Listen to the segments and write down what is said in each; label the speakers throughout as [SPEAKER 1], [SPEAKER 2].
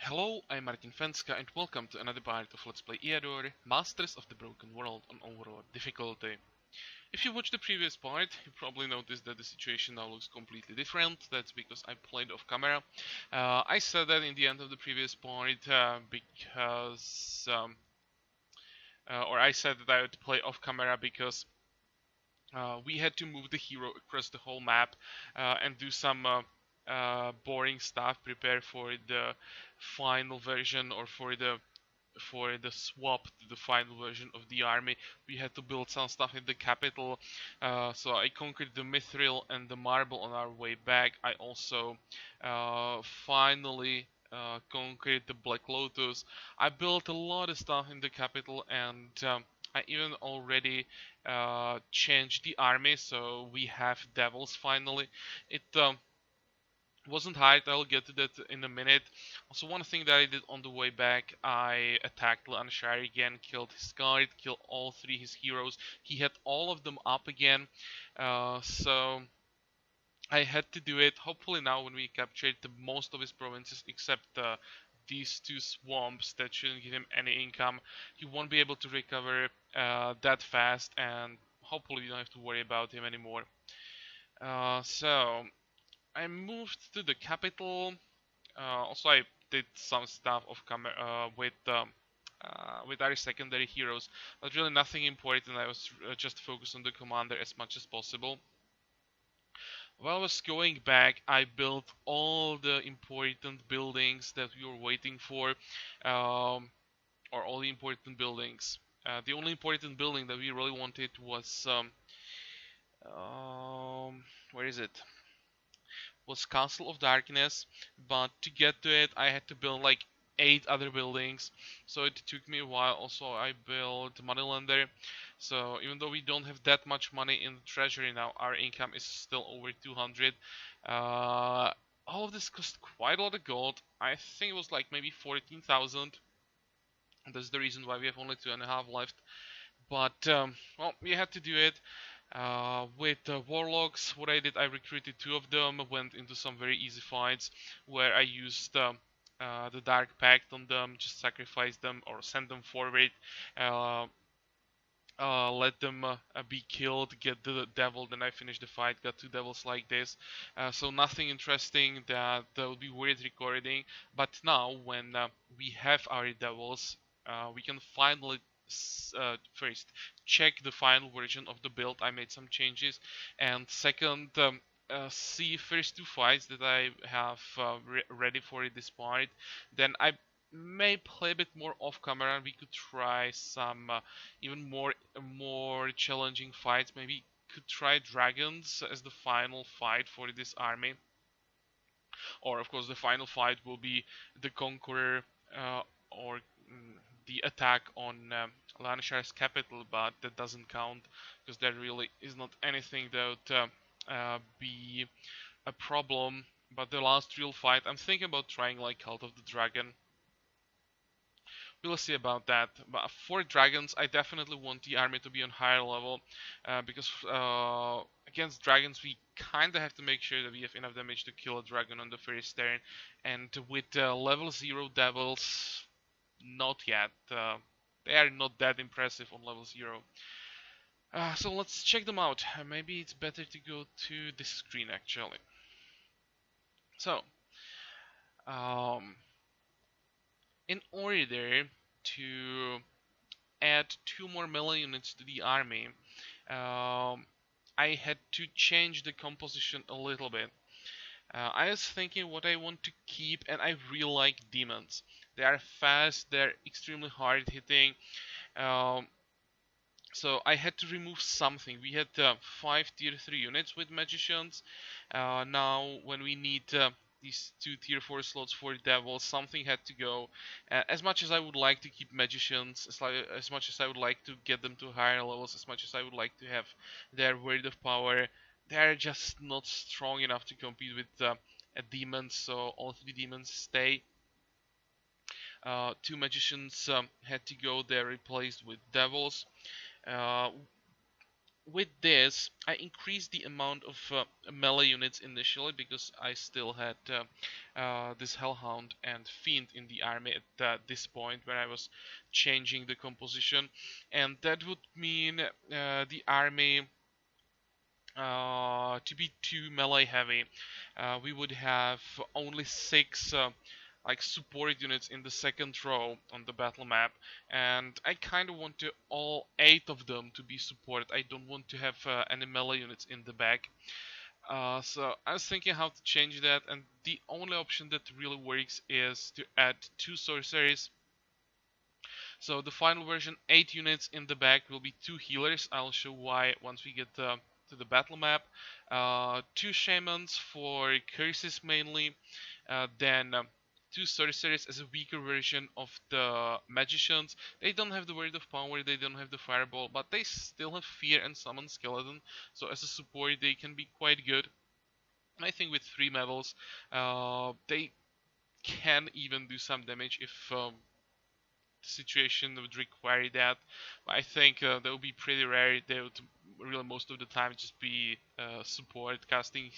[SPEAKER 1] Hello, I'm Martin Fenska and welcome to another part of Let's Play Eador, Masters of the Broken World on Overlord difficulty. If you watched the previous part, you probably noticed that the situation now looks completely different. That's because I played off camera. I said that in the end of the previous part or I said that I would play off camera because we had to move the hero across the whole map and do some boring stuff, prepare for the final version or for the swap to the final version of the army. We had to build some stuff in the capital, so I conquered the mithril and the marble on our way back. I also finally conquered the Black Lotus. I built a lot of stuff in the capital, and I even already changed the army, so we have devils finally. It wasn't hard. I'll get to that in a minute. Also, one thing that I did on the way back, I attacked Lanshire again, killed his guard, killed all three his heroes. He had all of them up again, so I had to do it. Hopefully now when we captured the most of his provinces except these two swamps that shouldn't give him any income, he won't be able to recover that fast, and hopefully we don't have to worry about him anymore. So I moved to the capital. Also, I did some stuff with our secondary heroes, but really nothing important. I was just focused on the commander as much as possible. While I was going back, I built all the important buildings that we were waiting for, or all the important buildings. The only important building that we really wanted was where is it? Was Castle of Darkness, but to get to it I had to build like 8 other buildings, so it took me a while. Also, I built Moneylender, so even though we don't have that much money in the treasury now, our income is still over 200. All of this cost quite a lot of gold. I think it was like maybe 14,000. That's the reason why we have only 2.5 left. But well, we had to do it. With warlocks, what I did, I recruited 2 of them, went into some very easy fights where I used the Dark Pact on them, just sacrifice them or send them forward, uh, let them be killed, get the devil, then I finish the fight, got 2 devils like this. So nothing interesting that would be worth recording, but now when we have our devils, we can finally first check the final version of the build. I made some changes, and second, see first 2 fights that I have ready for this part. Then I may play a bit more off camera, and we could try some even more challenging fights. Maybe could try dragons as the final fight for this army, or of course the final fight will be the conqueror or the attack on Lanshire's capital, but that doesn't count because there really is not anything that would be a problem. But the last real fight, I'm thinking about trying like Cult of the Dragon. We'll see about that. But for dragons, I definitely want the army to be on higher level, because against dragons we kinda have to make sure that we have enough damage to kill a dragon on the first turn, and with level 0 devils, not yet. They are not that impressive on level 0. So let's check them out. Maybe it's better to go to this screen actually. So, in order to add 2 more melee units to the army, I had to change the composition a little bit. I was thinking what I want to keep, and I really like demons. They are fast, they're extremely hard hitting. So I had to remove something. We had 5 tier 3 units with magicians. Now when we need these 2 tier 4 slots for devils, something had to go. As much as I would like to keep magicians, as much as I would like to get them to higher levels, as much as I would like to have their word of power, they're just not strong enough to compete with a demon, so all 3 demons stay. 2 magicians had to go, they're replaced with devils. with this, I increased the amount of melee units initially because I still had this Hellhound and Fiend in the army at this point where I was changing the composition, and that would mean the army to be too melee heavy. We would have only 6 like support units in the second row on the battle map, and I kind of want to all 8 of them to be supported. I don't want to have any melee units in the back. So I was thinking how to change that, and the only option that really works is to add 2 sorceries. So the final version, 8 units in the back will be 2 healers. I'll show why once we get to the battle map. 2 shamans for curses mainly. Then 2 sorcerers as a weaker version of the magicians. They don't have the word of power, they don't have the fireball, but they still have fear and summon skeleton. So as a support they can be quite good. I think with 3 medals they can even do some damage if situation would require that. But I think that would be pretty rare. They would really most of the time just be support casting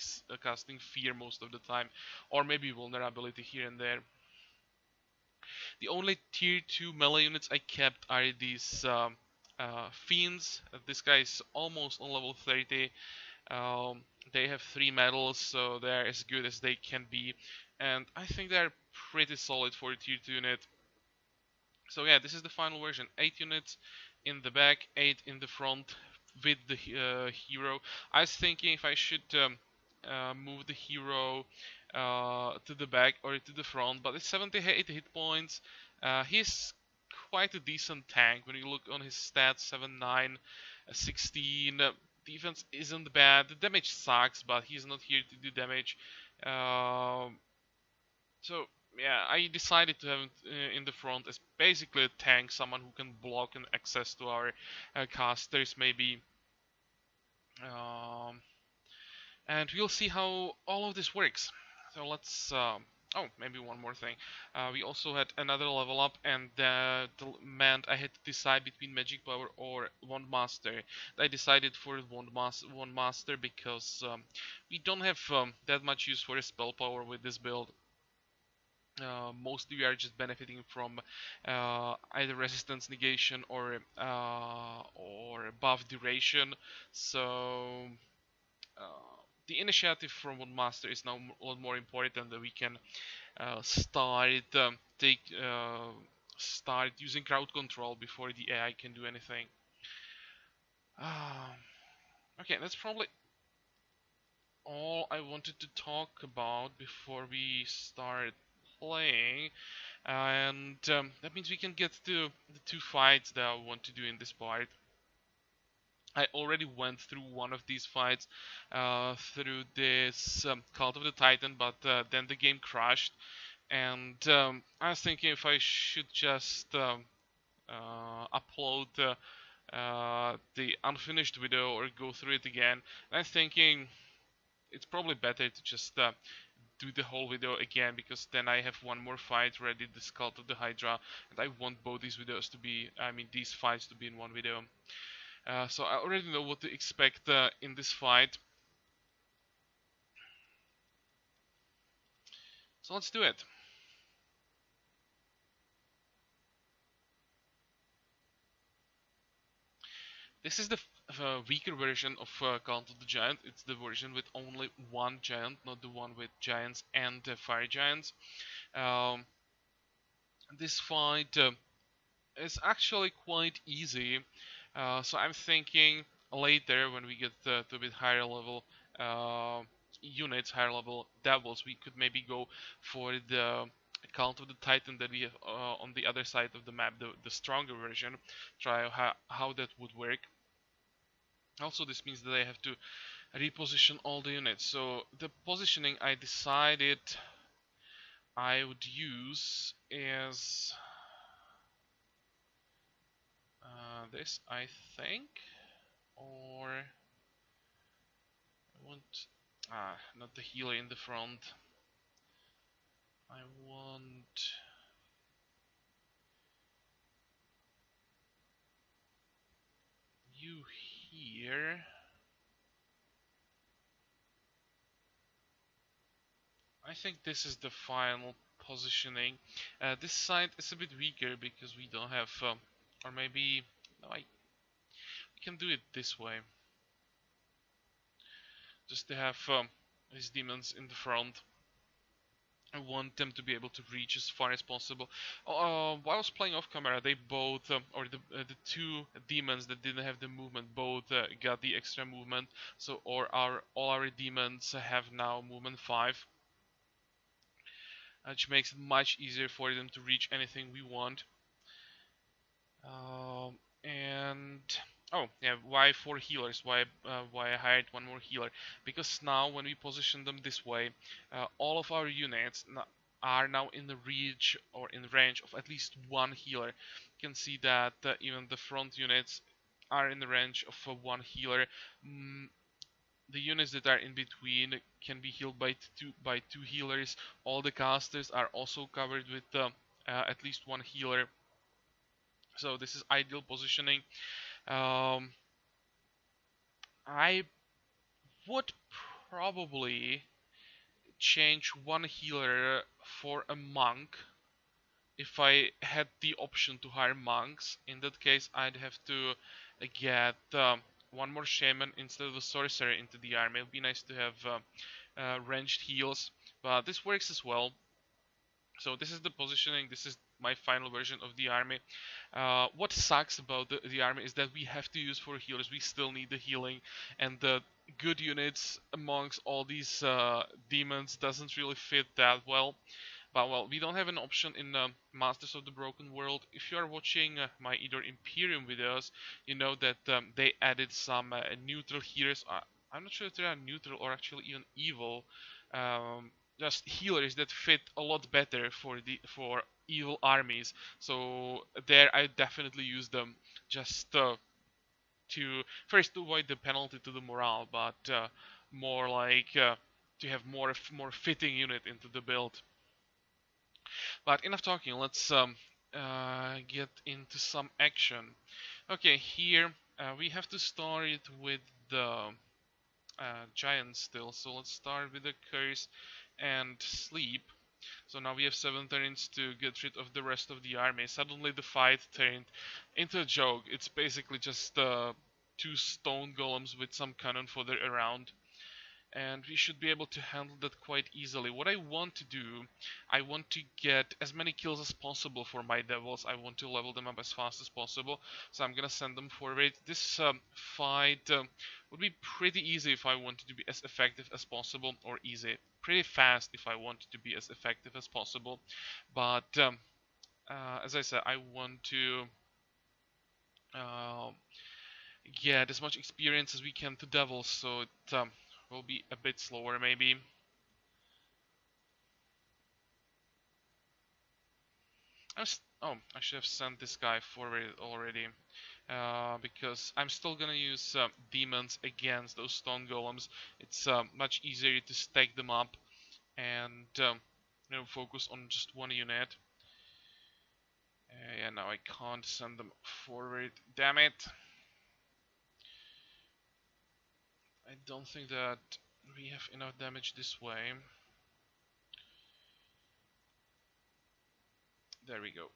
[SPEAKER 1] fear most of the time, or maybe vulnerability here and there. The only tier 2 melee units I kept are these fiends. This guy is almost on level 30. They have 3 medals, so they're as good as they can be, and I think they're pretty solid for a tier 2 unit. So yeah, this is the final version. 8 units in the back, 8 in the front with the hero. I was thinking if I should move the hero to the back or to the front, but it's 78 hit points. He's quite a decent tank when you look on his stats. 7, 9, 16. Defense isn't bad. The damage sucks, but he's not here to do damage. So yeah, I decided to have it in the front as basically a tank, someone who can block and access to our casters maybe. Um, and we'll see how all of this works. So let's. Oh, maybe one more thing. We also had another level up, and that meant I had to decide between Magic Power or Wand Master. I decided for Wand Master because we don't have that much use for a spell power with this build. Mostly we are just benefiting from either resistance negation or buff duration. So the initiative from one master is now a lot more important, that we can take start using crowd control before the AI can do anything. Okay, that's probably all I wanted to talk about before we start playing. And that means we can get to the 2 fights that I want to do in this part. I already went through one of these fights through this Cult of the Titan, but then the game crashed, and I was thinking if I should just upload the unfinished video or go through it again. And I'm thinking it's probably better to just do the whole video again, because then I have one more fight where I did the Cult of the Hydra, and I want both these videos to be, these fights to be in one video. So I already know what to expect in this fight. So let's do it. This is the weaker version of Cult of the Giant. It's the version with only one giant, not the one with giants and fire giants. Um, this fight is actually quite easy. So I'm thinking later when we get to a bit higher level units, higher level devils, we could maybe go for the Cult of the Titan that we have on the other side of the map, the stronger version. Try how that would work. Also, this means that I have to reposition all the units. So the positioning I decided I would use is this, I think, or I want not the healer in the front. I want you here. I think this is the final positioning. This side is a bit weaker because we don't have, or maybe, no, we can do it this way. Just to have these demons in the front. I want them to be able to reach as far as possible. While I was playing off camera, they both, or the two demons that didn't have the movement, both got the extra movement. So, all our demons have now movement 5, which makes it much easier for them to reach anything we want. And oh yeah, why 4 healers? Why I hired one more healer? Because now when we position them this way, all of our units are now in the reach or in the range of at least one healer. You can see that even the front units are in the range of one healer. The units that are in between can be healed by two healers. All the casters are also covered with at least one healer. So this is ideal positioning. Um, I would probably change one healer for a monk if I had the option to hire monks. In that case, I'd have to get one more shaman instead of a sorcerer into the army. It would be nice to have ranged heals, but this works as well. So this is the positioning. This is my final version of the army. What sucks about the army is that we have to use 4 healers. We still need the healing, and the good units amongst all these demons doesn't really fit that well. But well, we don't have an option in Masters of the Broken World. If you are watching my Eador Imperium videos, you know that they added some neutral healers. I'm not sure if they are neutral or actually even evil. Um, just healers that fit a lot better for evil armies. So there, I definitely use them just to first to avoid the penalty to the morale, but more like to have more fitting unit into the build. But enough talking. Let's get into some action. Okay, here we have to start it with the giant still. So let's start with the curse and sleep. So now we have 7 turns to get rid of the rest of the army. Suddenly the fight turned into a joke. It's basically just 2 stone golems with some cannon fodder around. And we should be able to handle that quite easily. What I want to do, I want to get as many kills as possible for my devils. I want to level them up as fast as possible, so I'm gonna send them forward. This fight would be pretty easy if I wanted to be as effective as possible, or easy, pretty fast if I wanted to be as effective as possible. But as I said, I want to uh, get as much experience as we can to devils, so it will be a bit slower maybe. Oh, I should have sent this guy forward already. Because I'm still gonna use demons against those stone golems. It's much easier to stack them up and focus on just one unit. Yeah, now I can't send them forward. Damn it! I don't think that we have enough damage this way. There we go.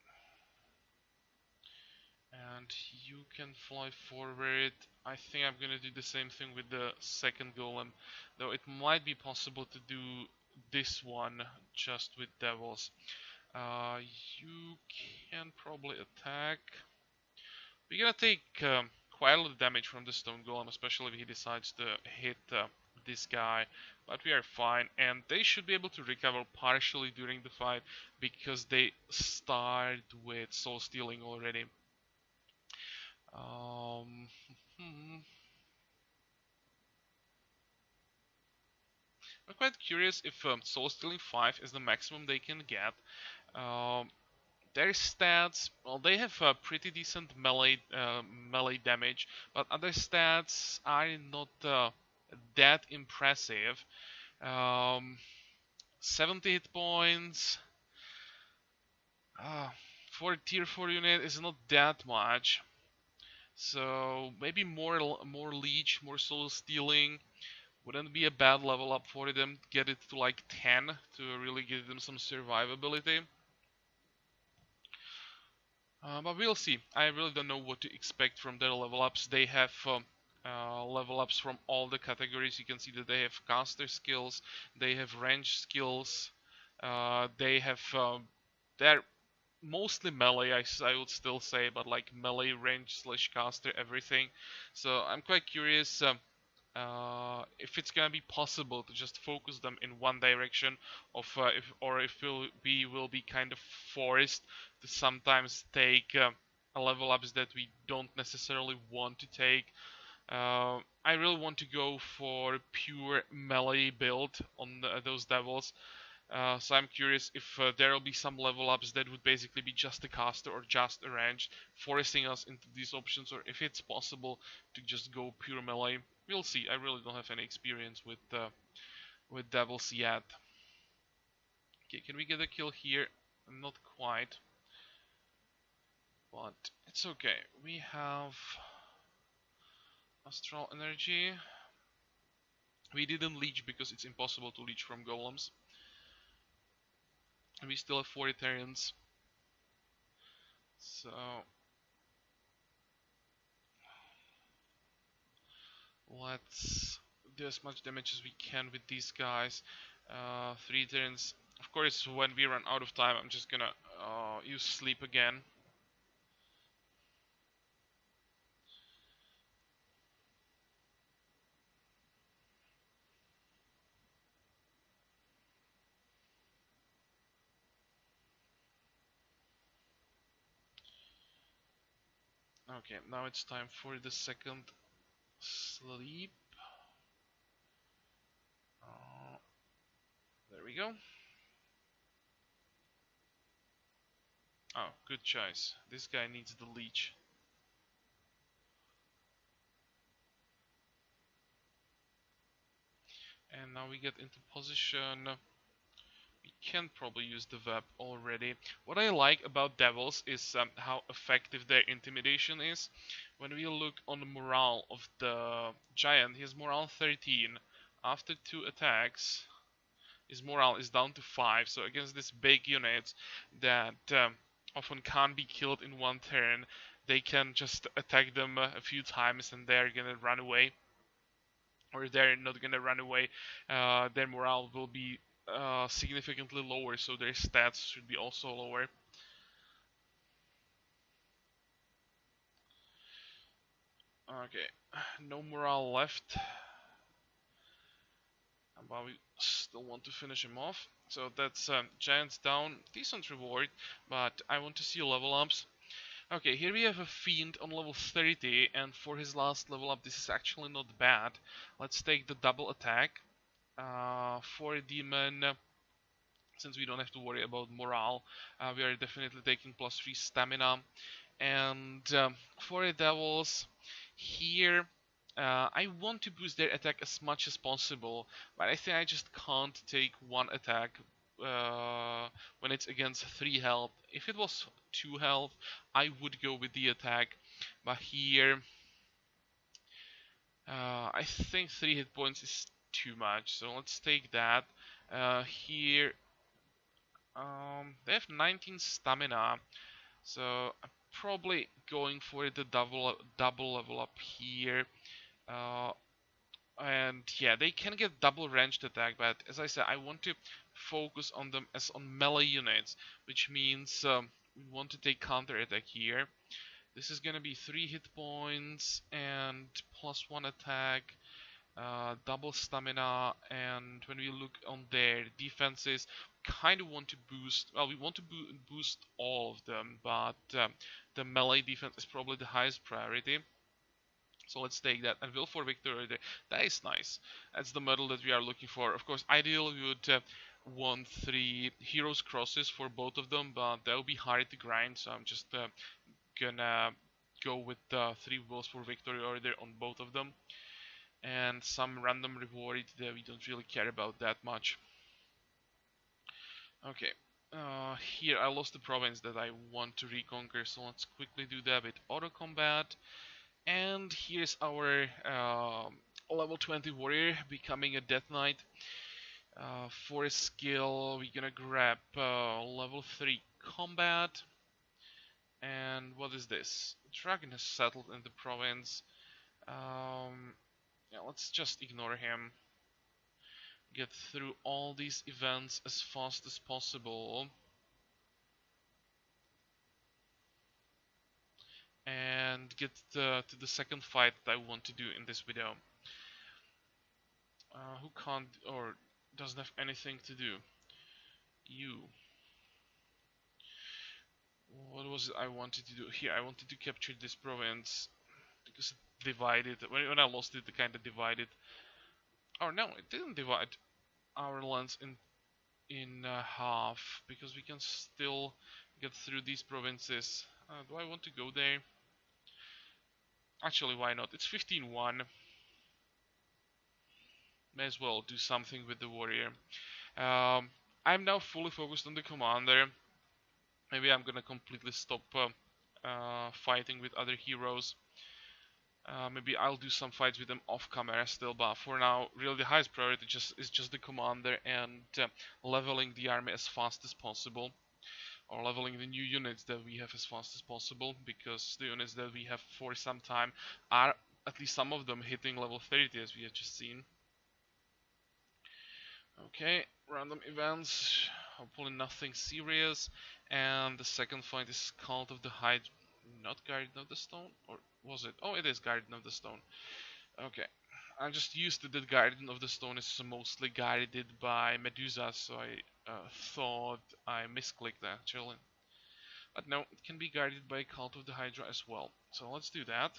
[SPEAKER 1] And you can fly forward. I think I'm gonna do the same thing with the second golem, though it might be possible to do this one just with devils. You can probably attack. We're gonna take quite a lot of damage from the stone golem, especially if he decides to hit this guy, but we are fine, and they should be able to recover partially during the fight because they start with soul stealing already. I'm quite curious if Soul Stealing 5 is the maximum they can get. Um, their stats, well, they have a pretty decent melee damage, but other stats are not that impressive. Um, 70 hit points for a tier 4 unit is not that much. So maybe more leech, more soul stealing wouldn't be a bad level up for them. Get it to like 10 to really give them some survivability. But we'll see. I really don't know what to expect from their level ups. They have level ups from all the categories. You can see that they have caster skills, they have range skills, they have they're mostly melee. I would still say, but like melee, range slash caster, everything. So I'm quite curious. If it's gonna be possible to just focus them in one direction, we will be kind of forced to sometimes take a level ups that we don't necessarily want to take. I really want to go for pure melee build on those devils. So I'm curious if there will be some level ups that would basically be just a caster or just a range, forcing us into these options, or if it's possible to just go pure melee. We'll see. I really don't have any experience with devils yet. Okay, can we get a kill here? Not quite, but it's okay. We have astral energy. We didn't leech because it's impossible to leech from golems. And we still have 40 Terrans. So let's do as much damage as we can with these guys. 3 turns. Of course, when we run out of time, I'm just gonna use sleep again. Okay, now it's time for the second sleep. There we go. Oh, good choice. This guy needs the leech. And now we get into position. We can probably use the web already. What I like about devils is how effective their intimidation is. When we look on the morale of the giant, his morale 13. After 2 attacks, his morale is down to 5. So against these big units that often can't be killed in one turn, they can just attack them a few times and they're gonna run away. Or if they're not gonna run away, their morale will be significantly lower, so their stats should be also lower. Okay, no morale left, but we still want to finish him off. So that's Giants down, decent reward, but I want to see level ups. Okay, here we have a Fiend on level 30, and for his last level up, this is actually not bad. Let's take the double attack. For a Demon, since we don't have to worry about morale, we are definitely taking +3 stamina. And for the devils, here I want to boost their attack as much as possible, but I think I just can't take one attack when it's against 3 health. If it was 2 health, I would go with the attack, but here I think 3 hit points is too much, so let's take that. Here they have 19 stamina, so I'm probably going for the double level up here. Uh, and yeah, they can get double ranged attack, but as I said, I want to focus on them as on melee units, which means we want to take counter attack here. This is gonna be 3 hit points and +1 attack. Double stamina, and when we look on their defenses, kind of want to boost, well, we want to boost all of them, but the melee defense is probably the highest priority. So let's take that, and will for victory there. That is nice. That's the medal that we are looking for. Of course, ideally we would want 3 heroes crosses for both of them, but that would be hard to grind, so I'm just gonna go with 3 wills for victory order on both of them, and some random reward that we don't really care about that much. Okay, here I lost the province that I want to reconquer, so let's quickly do that with auto combat. And here's our level 20 warrior becoming a Death Knight. For a skill, we're gonna grab level 3 combat. And what is this? Dragon has settled in the province. Yeah, let's just ignore him. Get through all these events as fast as possible. And get to the second fight that I want to do in this video. Who can't or doesn't have anything to do? You. What was it I wanted to do here? I wanted to capture this province because it divided. When I lost it, it kind of divided. Oh no, it didn't divide our lands in half because we can still get through these provinces. Do I want to go there? Actually, why not? It's 15-1. May as well do something with the warrior. I'm now fully focused on the commander. Maybe I'm gonna completely stop fighting with other heroes. Maybe I'll do some fights with them off camera still, but for now, really the highest priority is just the commander and leveling the army as fast as possible, or leveling the new units that we have as fast as possible, because the units that we have for some time are, at least some of them, hitting level 30 as we have just seen. Okay, random events, hopefully nothing serious. And the second fight is Cult of the Hydra, not Guardian of the Stone, or was it? Oh, it is Guardian of the Stone. Okay, I'm just used to that Guardian of the Stone is mostly guided by Medusa, so I thought I misclicked actually. But no, it can be guided by Cult of the Hydra as well. So let's do that.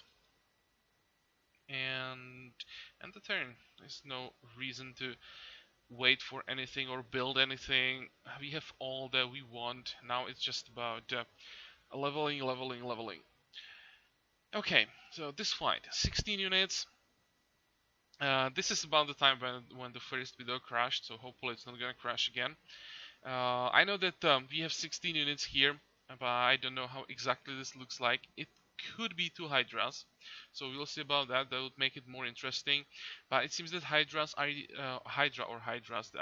[SPEAKER 1] And end the turn. There's no reason to wait for anything or build anything. We have all that we want. Now it's just about leveling. Okay, so this fight, 16 units. This is about the time when the first video crashed, so hopefully it's not gonna crash again. I know that we have 16 units here, but I don't know how exactly this looks like. It could be 2 Hydras, so we'll see about that. That would make it more interesting. But it seems that Hydras are Hydras.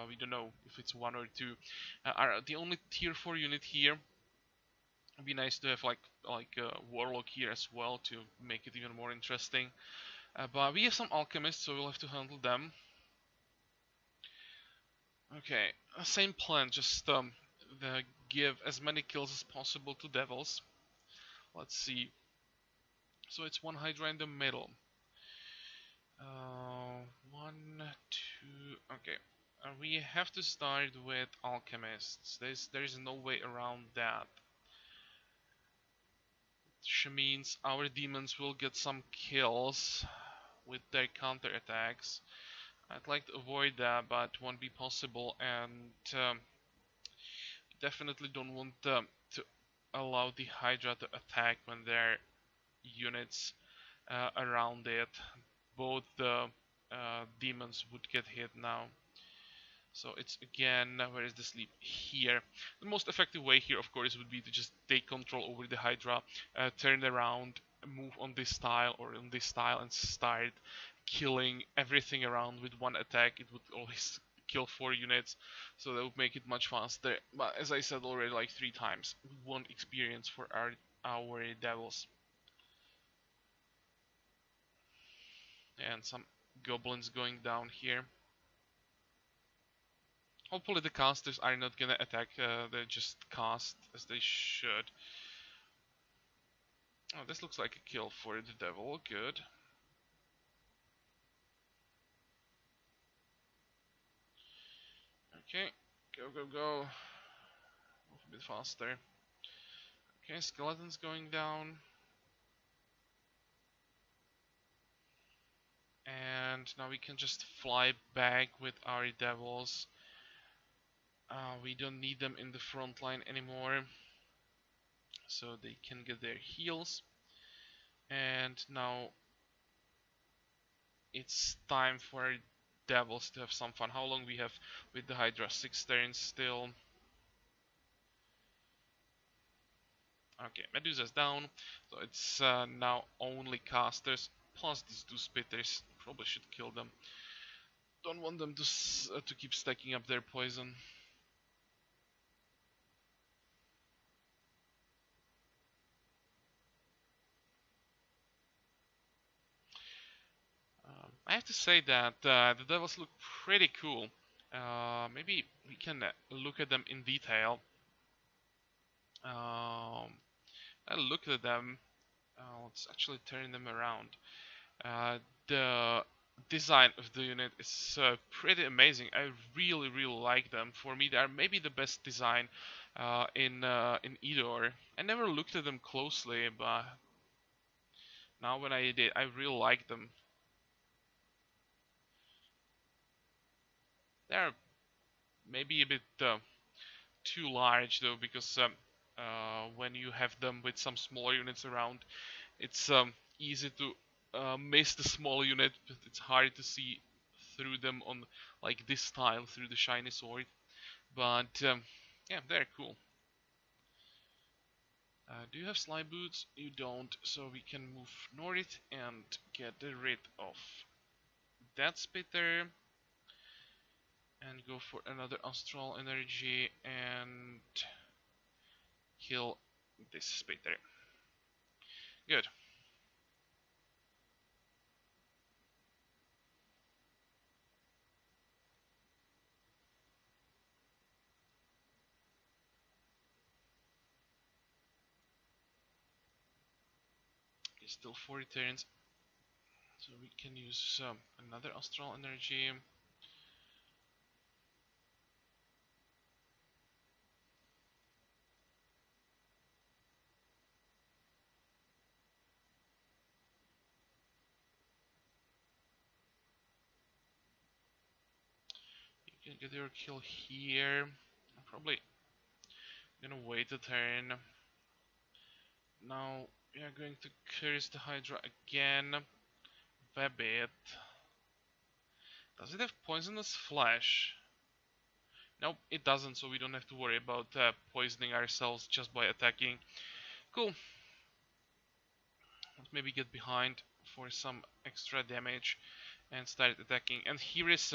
[SPEAKER 1] We don't know if it's 1 or 2. Are the only tier 4 unit here. It'd be nice to have like a Warlock here as well to make it even more interesting. But we have some Alchemists, so we'll have to handle them. Okay, same plan, just give as many kills as possible to devils. Let's see. So it's 1 Hydra in the middle. 1, 2. Okay, we have to start with alchemists. There's no way around that. Which means our demons will get some kills with their counter attacks. I'd like to avoid that, but it won't be possible, and definitely don't want to allow the Hydra to attack when there are units around it. Both the demons would get hit now. So it's again, where is the sleep? Here. The most effective way here, of course, would be to just take control over the Hydra, turn around, move on this tile or on this tile and start killing everything around with one attack. It would always kill 4 units, so that would make it much faster. But as I said already like 3 times, we want experience for our devils. And some goblins going down here. Hopefully the casters are not gonna attack, they just cast as they should. Oh, this looks like a kill for the devil, good. Okay, go. Move a bit faster. Okay, skeleton's going down. And now we can just fly back with our devils. We don't need them in the front line anymore, so they can get their heals. And now it's time for our devils to have some fun. How long we have with the Hydra? 6 turns still. Okay, Medusa's down, so it's now only casters plus these two spitters. Probably should kill them. Don't want them to keep stacking up their poison. I have to say that the devils look pretty cool. Maybe we can look at them in detail. I look at them. Let's actually turn them around. The design of the unit is pretty amazing. I really like them. For me, they are maybe the best design in Eador. I never looked at them closely, but now when I did, I really like them. They're maybe a bit too large though, because when you have them with some smaller units around, it's easy to miss the small unit, but it's hard to see through them on like this style through the shiny sword. But yeah, they're cool. Do you have slime boots? You don't, so we can move north and get rid of that spitter and go for another astral energy and kill this spitter. Good. It's still 40 turns, so we can use another astral energy. You can get your kill here. I'm probably gonna wait a turn. Now we are going to curse the Hydra again. Web it. Does it have poisonous flesh? Nope, it doesn't, so we don't have to worry about poisoning ourselves just by attacking. Cool. Let's maybe get behind for some extra damage and start attacking. And here is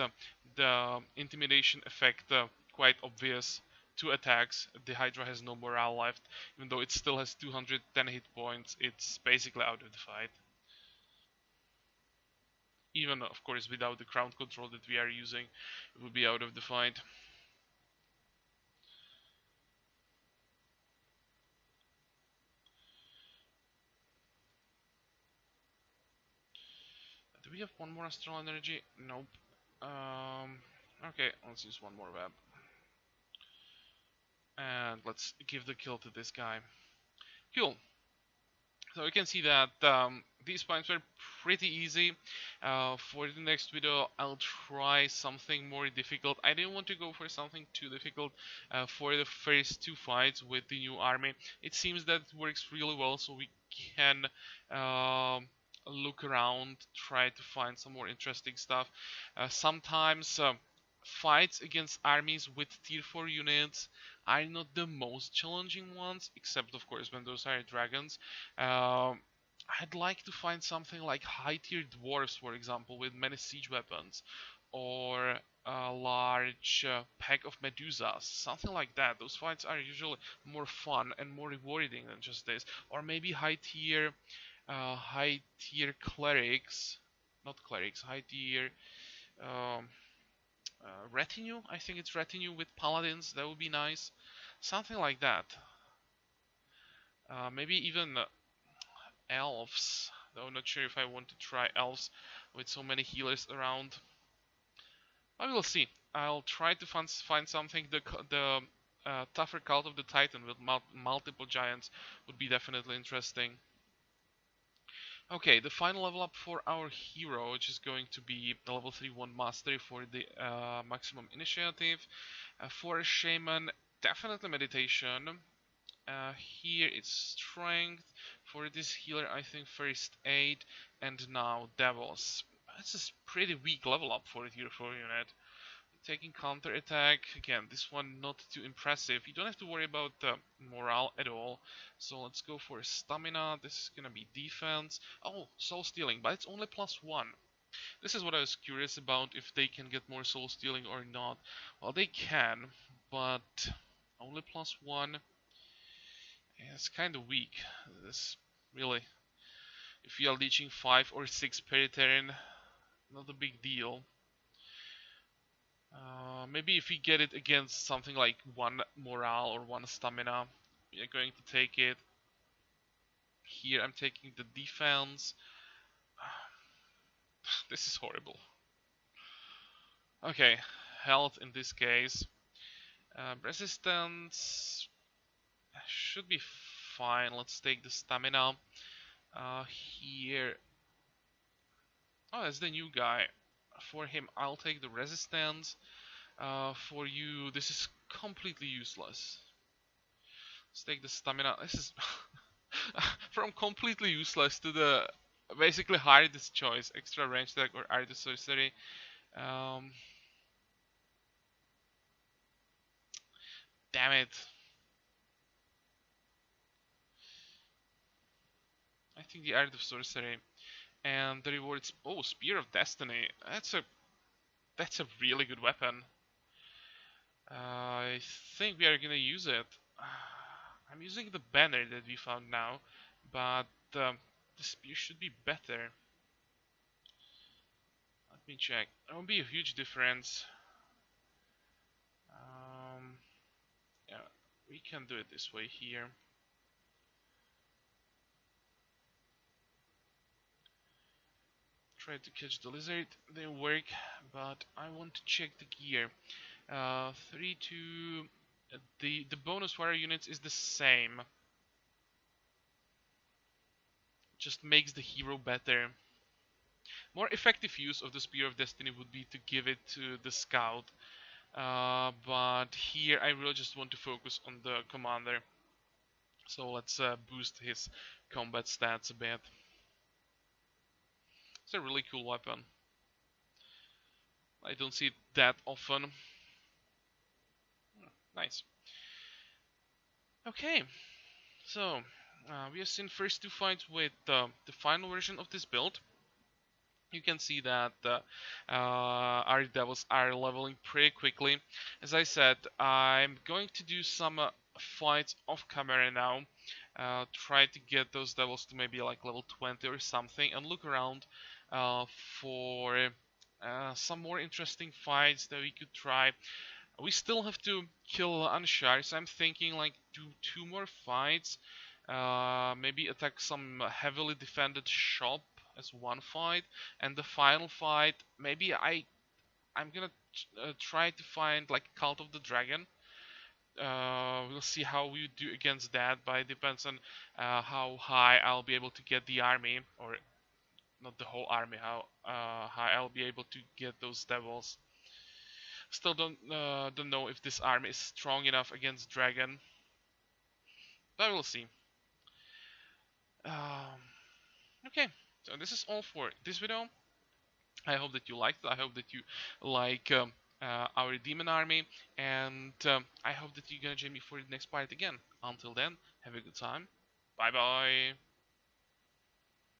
[SPEAKER 1] the intimidation effect quite obvious. 2 attacks, the Hydra has no morale left, even though it still has 210 hit points, it's basically out of the fight. Even, of course, without the crowd control that we are using, it would be out of the fight. Do we have one more astral energy? Nope. Okay, let's use one more web. And let's give the kill to this guy. Cool. So you can see that these fights were pretty easy. For the next video, I'll try something more difficult. I didn't want to go for something too difficult for the first 2 fights with the new army. It seems that it works really well, so we can look around, try to find some more interesting stuff. Sometimes fights against armies with tier 4 units are not the most challenging ones, except of course when those are dragons. I'd like to find something like high tier dwarves, for example, with many siege weapons, or a large pack of Medusas, something like that. Those fights are usually more fun and more rewarding than just this. Or maybe high tier clerics, not clerics, high tier um, retinue. I think it's retinue with paladins. That would be nice. Something like that. Maybe even elves. Though I'm not sure if I want to try elves with so many healers around. I will see. I'll try to find something. The tougher cult of the Titan with multiple giants would be definitely interesting. Okay, the final level up for our hero, which is going to be the level 3-1 mastery for the maximum initiative. For a shaman, definitely meditation. Here it's strength. For this healer, I think first aid, and now devils. This is pretty weak level up for a tier 4 unit. taking counter attack. Again, this one not too impressive. You don't have to worry about the morale at all. So let's go for stamina. This is gonna be defense. Oh, soul stealing, but it's only +1. This is what I was curious about, if they can get more soul stealing or not. Well, they can, but only +1. Yeah, it's kind of weak. This really, if you are leeching 5 or 6 Periterran, not a big deal. Maybe if we get it against something like 1 morale or 1 stamina, we are going to take it. Here I'm taking the defense. This is horrible. Okay, health in this case. Resistance should be fine. Let's take the stamina. Here. Oh, that's the new guy. For him, I'll take the resistance. For you, this is completely useless. Let's take the stamina. This is from completely useless to the basically hardest choice: extra range attack or art sorcery. Um, Damn it! I think the art of sorcery and the rewards. Oh, Spear of Destiny. That's a really good weapon. I think we are gonna use it. I'm using the banner that we found now, but the spear should be better. Let me check. It won't be a huge difference. Yeah, we can do it this way here. Try to catch the lizard. Didn't work, but I want to check the gear. 3, 2. The bonus warrior units is the same. Just makes the hero better. More effective use of the Spear of Destiny would be to give it to the scout. But here I really just want to focus on the commander. So let's boost his combat stats a bit. It's a really cool weapon. I don't see it that often. Nice. Okay, so we have seen first 2 fights with the final version of this build. You can see that our devils are leveling pretty quickly. As I said, I'm going to do some fights off camera now. Try to get those devils to maybe like level 20 or something, and look around for some more interesting fights that we could try. We still have to kill Anshar, so I'm thinking like do 2 more fights. Maybe attack some heavily defended shop as one fight, and the final fight, maybe I'm gonna try to find like Cult of the Dragon. We'll see how we do against that, but it depends on how high I'll be able to get the army, or not the whole army, how high I'll be able to get those devils. Still don't know if this army is strong enough against dragon, but we'll see. Um, okay, so this is all for this video. I hope that you liked it. I hope that you like our demon army, and I hope that you're gonna join me for the next part again. Until then, have a good time. Bye bye.